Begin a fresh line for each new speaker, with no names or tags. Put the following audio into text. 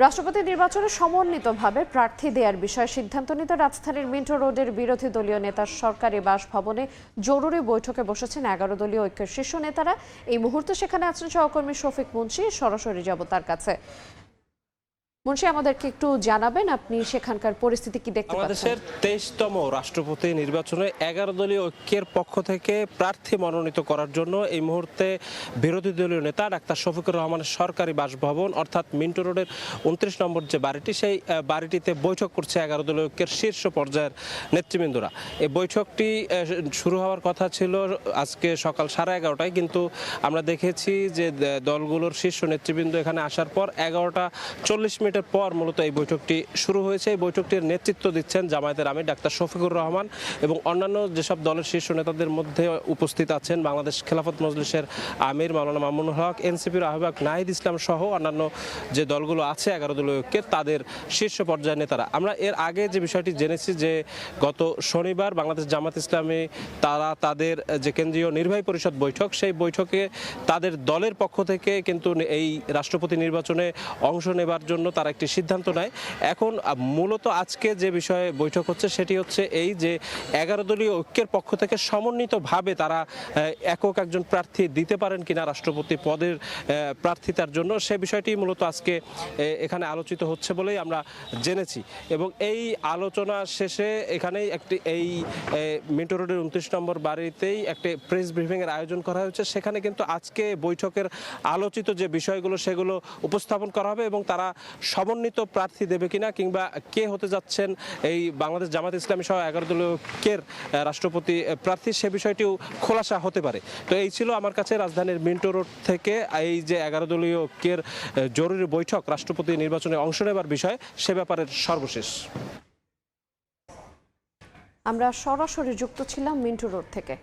রাষ্ট্রপতি নির্বাচনে সমন্বিতভাবে প্রার্থী দেওয়ার বিষয়ে সিদ্ধান্ত নিতে রাজধানীর মিন্টো রোডের বিরোধী দলীয় নেতার সরকারি বাসভবনে জরুরি বৈঠকে বসেছেন 11 দলীয় ঐক্যের শীর্ষ নেতারা। এই মুহূর্তে সেখানে আছেন সহকর্মী শফিক মুন্সি। সরাসরি যাব তার কাছে। মুন্সি, আমাদেরকে একটু জানাবেন আপনি সেখানকার পরিস্থিতি কি দেখতে পাচ্ছেন?
বাংলাদেশের 23তম রাষ্ট্রপতি নির্বাচনে 11 দলীয় ঐক্যের পক্ষ থেকে প্রার্থী মনোনীত করার জন্য এই মুহূর্তে বিরোধী দলীয় নেতা ডাক্তার শফিকুর রহমানের সরকারি বাসভবন অর্থাৎ মিন্টো রোডের 29 নম্বর যে বাড়িটি, সেই বাড়িটিতে বৈঠক করছে 11 দলীয় ঐক্যের শীর্ষ পর্যায়ের নেতৃবৃন্দরা। এই বৈঠকটি শুরু হওয়ার কথা ছিল আজকে সকাল 11:30টায়, কিন্তু আমরা দেখেছি যে দলগুলোর শীর্ষ নেতৃবৃন্দ এখানে আসার পর 11:40 পর মূলত এই বৈঠকটি শুরু হয়েছে। এই বৈঠকটির নেতৃত্ব দিচ্ছেন জামায়াতের আমির ডাক্তার শফিকুর রহমান এবং অন্যান্য যেসব দলের শীর্ষ নেতাদের মধ্যে উপস্থিত আছেন বাংলাদেশ খেলাফত মজলিসের আমির মাওলানা মামুনুল হক, এনসিপির আহ্বায়ক নাহিদ ইসলাম সহ অন্যান্য যে দলগুলো আছে 11 দলীয় ঐক্যের, তাদের শীর্ষ পর্যায়ের নেতারা। আমরা এর আগে যে বিষয়টি জেনেছি যে গত শনিবার বাংলাদেশ জামাত ইসলামী তারা তাদের যে কেন্দ্রীয় নির্বাহী পরিষদ বৈঠক, সেই বৈঠকে তাদের দলের পক্ষ থেকে কিন্তু এই রাষ্ট্রপতি নির্বাচনে অংশ নেবার জন্য তারা একটি সিদ্ধান্ত নেয়। এখন মূলত আজকে যে বিষয়ে বৈঠক হচ্ছে সেটি হচ্ছে এই যে 11 দলীয় ঐক্যের পক্ষ থেকে সমন্বিতভাবে তারা একক একজন প্রার্থী দিতে পারেন কিনা রাষ্ট্রপতি পদের প্রার্থিতার জন্য, সে বিষয়টি মূলত আজকে এখানে আলোচিত হচ্ছে বলেই আমরা জেনেছি। এবং এই আলোচনা শেষে এখানেই একটি এই মিন্টো রোডের 29 নম্বর বাড়িতেই একটি প্রেস ব্রিফিংয়ের আয়োজন করা হয়েছে। সেখানে কিন্তু আজকে বৈঠকের আলোচিত যে বিষয়গুলো সেগুলো উপস্থাপন করা হবে এবং তারা সমন্বিত প্রার্থী দেবে কিনা কিংবা কে হতে যাচ্ছেন এই বাংলাদেশ জামাত ইসলামী সহ 11 দলীয় ঐক্যের রাষ্ট্রপতি প্রার্থী, সে বিষয়টিও খোলাসা হতে পারে। তো এই ছিল আমার কাছে রাজধানীর মিন্টো রোড থেকে এই যে 11 দলীয় ঐক্যের জরুরি বৈঠক রাষ্ট্রপতি নির্বাচনে অংশ নেবার বিষয়, সে ব্যাপারের সর্বশেষ।
আমরা সরাসরি যুক্ত ছিলাম মিন্টো রোড থেকে।